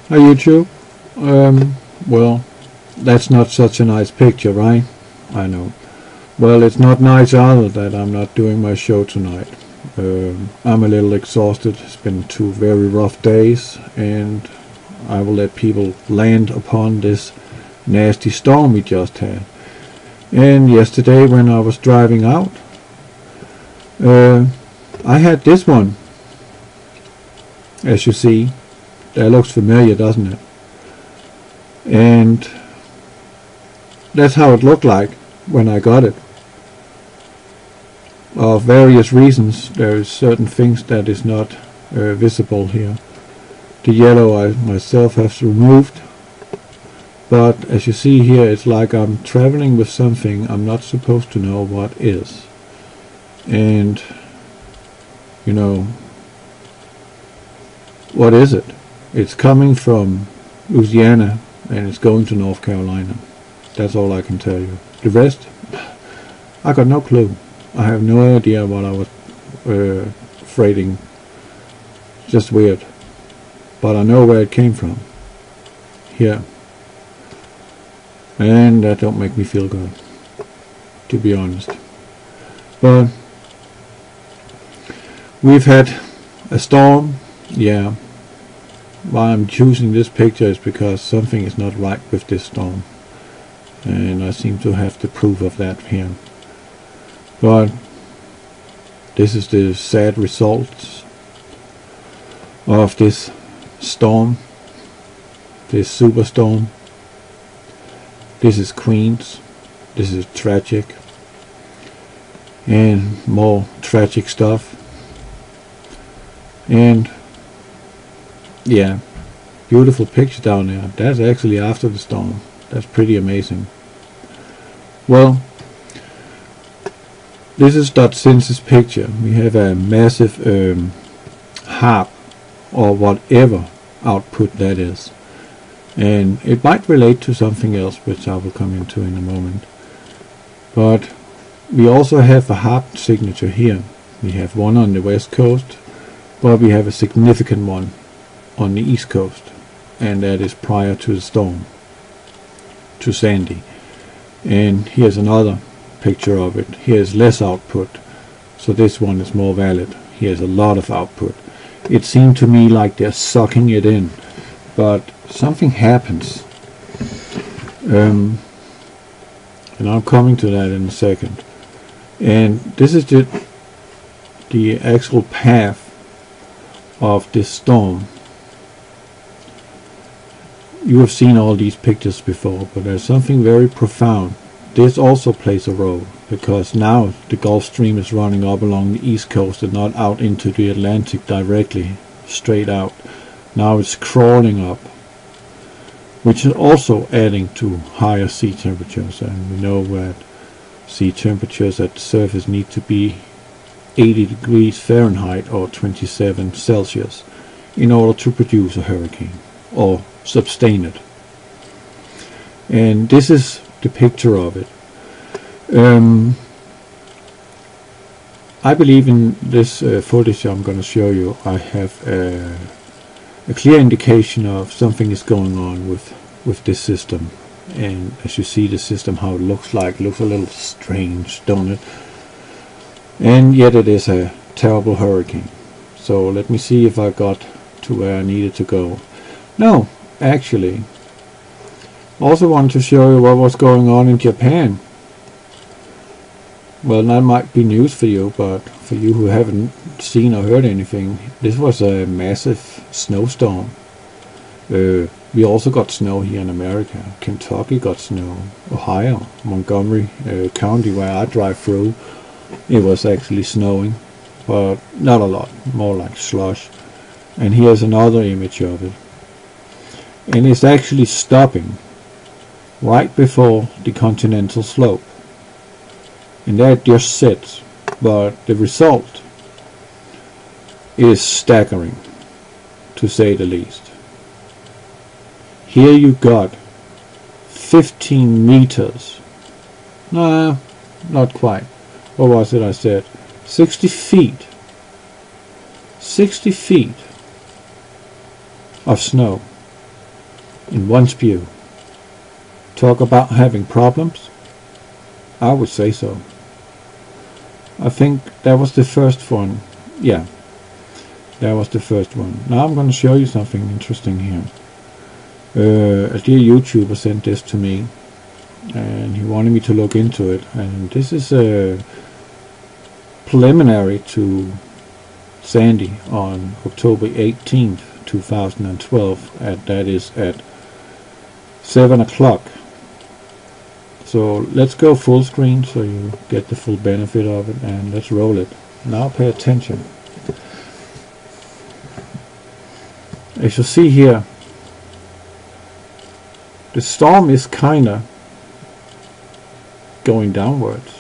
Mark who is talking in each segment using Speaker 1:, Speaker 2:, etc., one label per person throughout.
Speaker 1: Hi YouTube. Well, that's not such a nice picture, right? I know. Well, it's not nice either that I'm not doing my show tonight. I'm a little exhausted. It's been 2 very rough days, and I will let people land upon this nasty storm we just had. And yesterday when I was driving out, I had this one. As you see, that looks familiar, doesn't it? And that's how it looked like when I got it. Of various reasons, there is certain things that is not visible here. The yellow I myself have removed, but as you see here, it's like I'm traveling with something I'm not supposed to know what is. And you know, what is it? It's coming from Louisiana and it's going to North Carolina. That's all I can tell you. The rest, I got no clue. I have no idea what I was freighting. Just weird. But I know where it came from. Here. And that don't make me feel good, to be honest. But we've had a storm. Yeah. Why I'm choosing this picture is because something is not right with this storm, and I seem to have the proof of that here. But this is the sad results of this storm, this superstorm. This is Queens. This is tragic, and more tragic stuff. And yeah, beautiful picture down there. That's actually after the storm. That's pretty amazing. Well, this is .census picture. We have a massive HAARP or whatever output that is, and it might relate to something else which I will come into in a moment. But we also have a HAARP signature here. We have one on the west coast, but we have a significant one on the east coast, and that is prior to the storm, to Sandy. And here's another picture of it. Here's less output, so this one is more valid. Here's a lot of output. It seemed to me like they're sucking it in, but something happens, and I'm coming to that in a second. And this is the actual path of this storm. You have seen all these pictures before, but there's something very profound. This also plays a role, because now the Gulf Stream is running up along the east coast and not out into the Atlantic directly, straight out. Now it's crawling up, which is also adding to higher sea temperatures. And we know that sea temperatures at the surface need to be 80 degrees Fahrenheit or 27 Celsius in order to produce a hurricane or sustain it. And this is the picture of it. I believe in this footage I'm going to show you. I have a clear indication of something is going on with this system. And as you see the system, how it looks like, looks a little strange, don't it? And yet it is a terrible hurricane. So let me see if I got to where I needed to go. No, actually, also wanted to show you what was going on in Japan. Well, that might be news for you, but for you who haven't seen or heard anything, this was a massive snowstorm. We also got snow here in America. Kentucky got snow. Ohio, Montgomery County, where I drive through, it was actually snowing, but not a lot, more like slush. And here's another image of it. And it's actually stopping right before the continental slope. And that just sits, but the result is staggering, to say the least. Here you got 15 meters. Nah, not quite. What was it I said? 60 feet. 60 feet of snow. in one spew. Talk about having problems? I would say so. I think that was the first one. Yeah, that was the first one. Now I'm going to show you something interesting here. A dear YouTuber sent this to me, and he wanted me to look into it. And this is a preliminary to Sandy on October 18th, 2012, that is at 7 o'clock. So let's go full screen so you get the full benefit of it, and let's roll it. Now pay attention. As you see here, the storm is kinda going downwards.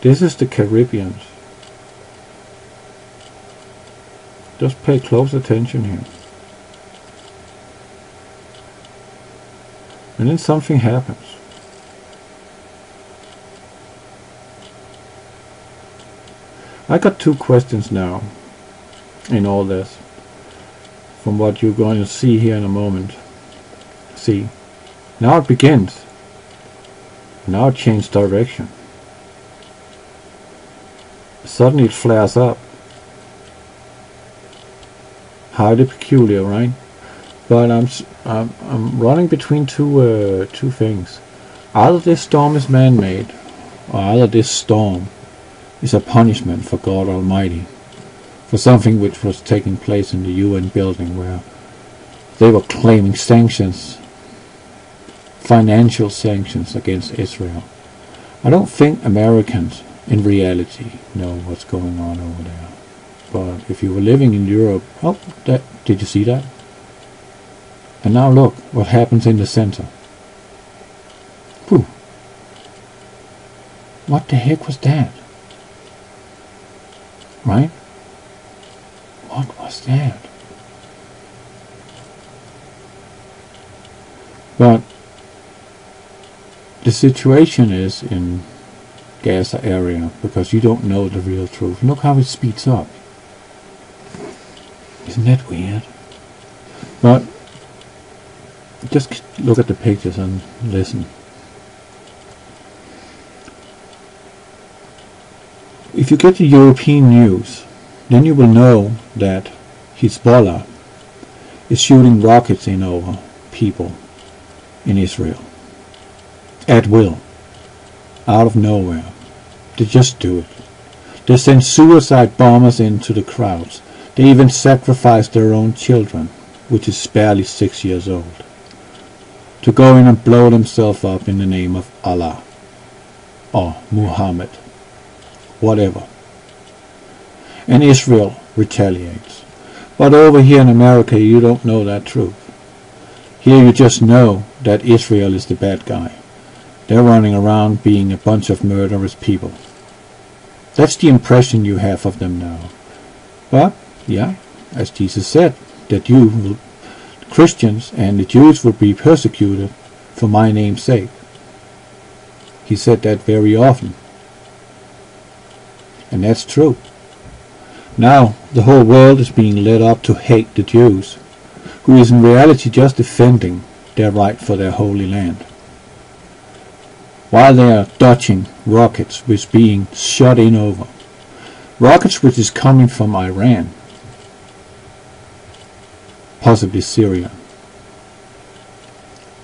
Speaker 1: This is the Caribbean. Just pay close attention here. And then something happens. I got two questions now in all this, from what you're going to see here in a moment. See, now it begins. Now it changed direction. Suddenly it flares up. Highly peculiar, right? But I'm running between two things. Either this storm is man-made, or either this storm is a punishment for God Almighty for something which was taking place in the UN building, where they were claiming sanctions, financial sanctions against Israel. I don't think Americans in reality know what's going on over there. But if you were living in Europe, oh, did you see that? And now look what happens in the center. Whew. What the heck was that? Right? What was that? But the situation is in Gaza area, because you don't know the real truth. Look how it speeds up. Isn't that weird? But just look at the pictures and listen. If you get the European news, then you will know that Hezbollah is shooting rockets in over people in Israel at will, out of nowhere. They just do it. They send suicide bombers into the crowds. They even sacrifice their own children, which is barely 6 years old, to go in and blow themselves up in the name of Allah or Muhammad, whatever. And Israel retaliates. But over here in America you don't know that truth. Here you just know that Israel is the bad guy. They're running around being a bunch of murderous people. That's the impression you have of them now. But, yeah, as Jesus said, that Christians and the Jews will be persecuted for my name's sake. He said that very often. And that's true. Now the whole world is being led up to hate the Jews, who is in reality just defending their right for their holy land, while they are dodging rockets which being shot in over. Rockets which is coming from Iran, possibly Syria.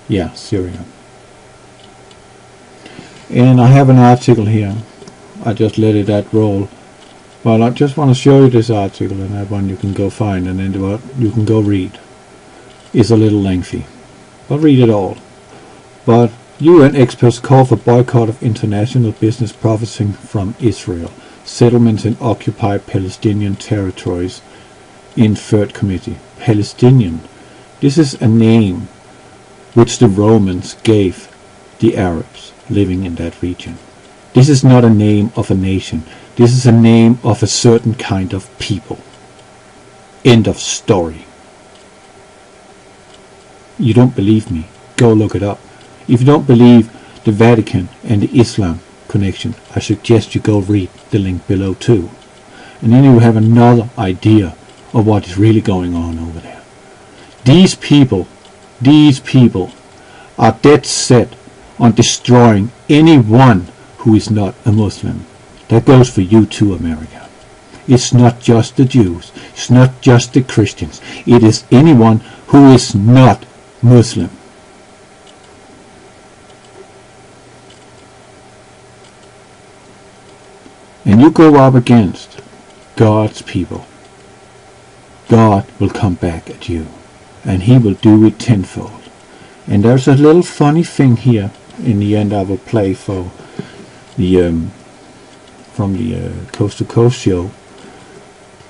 Speaker 1: Yeah, Syria. And I have an article here. I just let that roll. Well, I just want to show you this article, and that one you can go find, and then you can go read. It's a little lengthy, but read it all. But UN experts call for boycott of international business profiting from Israel, settlements in occupied Palestinian territories in Third Committee. Palestinian. This is a name which the Romans gave the Arabs living in that region. This is not a name of a nation. This is a name of a certain kind of people. End of story. You don't believe me? Go look it up. If you don't believe the Vatican and the Islam connection, I suggest you go read the link below too. And then you will have another idea of what is really going on over there. These people These people are dead set on destroying anyone who is not a Muslim. That goes for you too, America. It's not just the Jews. It's not just the Christians. It is anyone who is not Muslim. And you go up against God's people. God will come back at you, and he will do it tenfold. And there's a little funny thing here. In the end, I will play for the from the Coast to Coast show.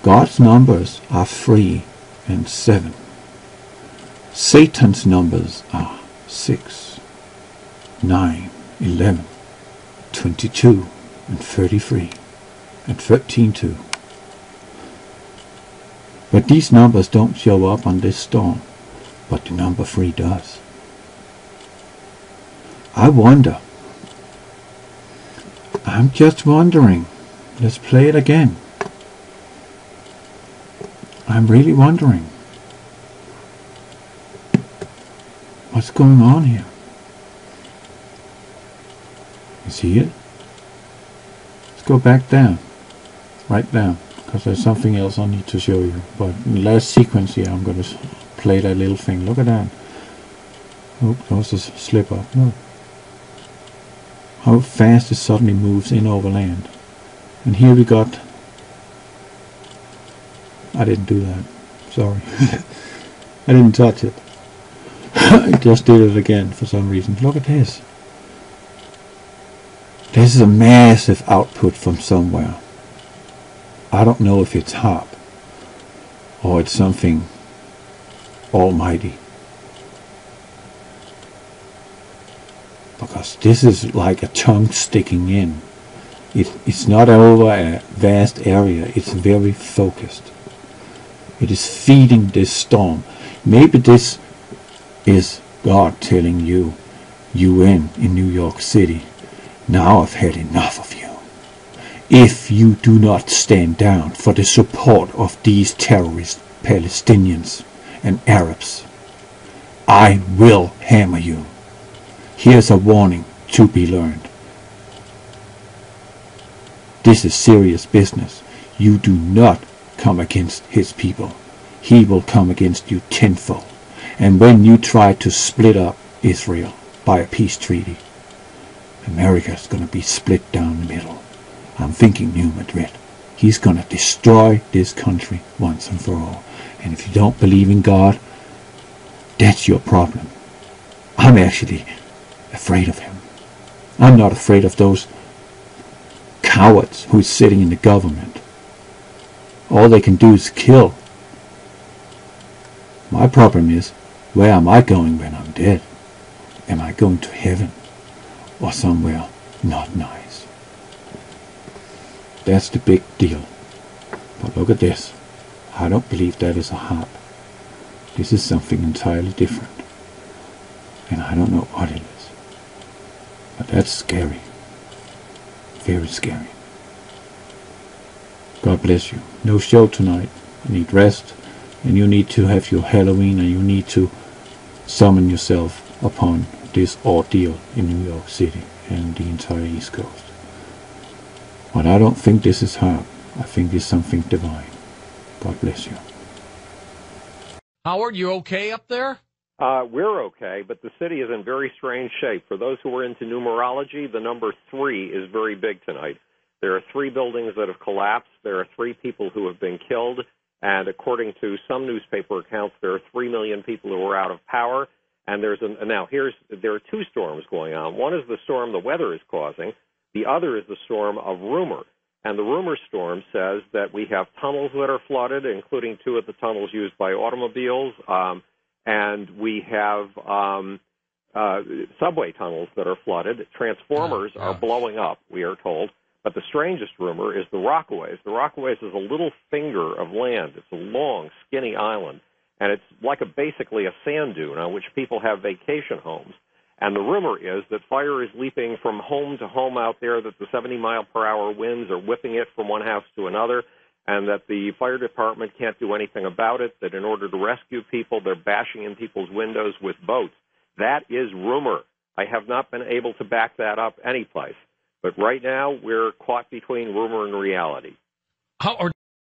Speaker 1: God's numbers are 3 and 7. Satan's numbers are 6, 9, 11, 22, and 33, and 13 too. But these numbers don't show up on this storm, but the number 3 does. I wonder. I'm just wondering. Let's play it again. I'm really wondering. What's going on here? You see it? Let's go back down. Right down. Because there's something else I need to show you. But in the last sequence here, I'm going to play that little thing. Look at that. Oh, that was a slip up. Look. How fast it suddenly moves in over land. And here we got... I didn't do that. Sorry. I didn't touch it. I just did it again for some reason. Look at this. This is a massive output from somewhere. I don't know if it's HAARP or it's something almighty. Because this is like a tongue sticking in. It's not over a vast area. It's very focused. It is feeding this storm. Maybe this is God telling you, UN in New York City, now I've had enough of you. If you do not stand down for the support of these terrorist Palestinians and Arabs, I will hammer you. Here's a warning to be learned. This is serious business. You do not come against his people. He will come against you tenfold. And when you try to split up Israel by a peace treaty, America is going to be split down the middle. I'm thinking New Madrid. He's going to destroy this country once and for all. And if you don't believe in God, that's your problem. I'm actually afraid of him. I'm not afraid of those cowards who is sitting in the government. All they can do is kill. My problem is, where am I going when I'm dead? Am I going to heaven or somewhere not nice? That's the big deal. But look at this. I don't believe that is a HAARP. This is something entirely different. And I don't know what it is. But that's scary. Very scary. God bless you. No show tonight. You need rest. And you need to have your Halloween, and you need to summon yourself upon this ordeal in New York City and the entire East Coast. But I don't think this is HAARP. I think it's something divine. God bless you.
Speaker 2: Howard, you okay up there?
Speaker 3: We're okay, but the city is in very strange shape. For those who are into numerology, the number 3 is very big tonight. There are 3 buildings that have collapsed. There are 3 people who have been killed. And according to some newspaper accounts, there are 3 million people who are out of power. And there are 2 storms going on. One is the storm the weather is causing. The other is the storm of rumor. And the rumor storm says that we have tunnels that are flooded, including 2 of the tunnels used by automobiles. And we have subway tunnels that are flooded. Transformers are blowing up, we are told. But the strangest rumor is the Rockaways. The Rockaways is a little finger of land. It's a long, skinny island. And it's like basically a sand dune on which people have vacation homes. And the rumor is that fire is leaping from home to home out there, that the 70-mile-per-hour winds are whipping it from one house to another. and that the fire department can't do anything about it, that in order to rescue people, they're bashing in people's windows with boats. That is rumor. I have not been able to back that up anyplace. But right now, we're caught between rumor and reality.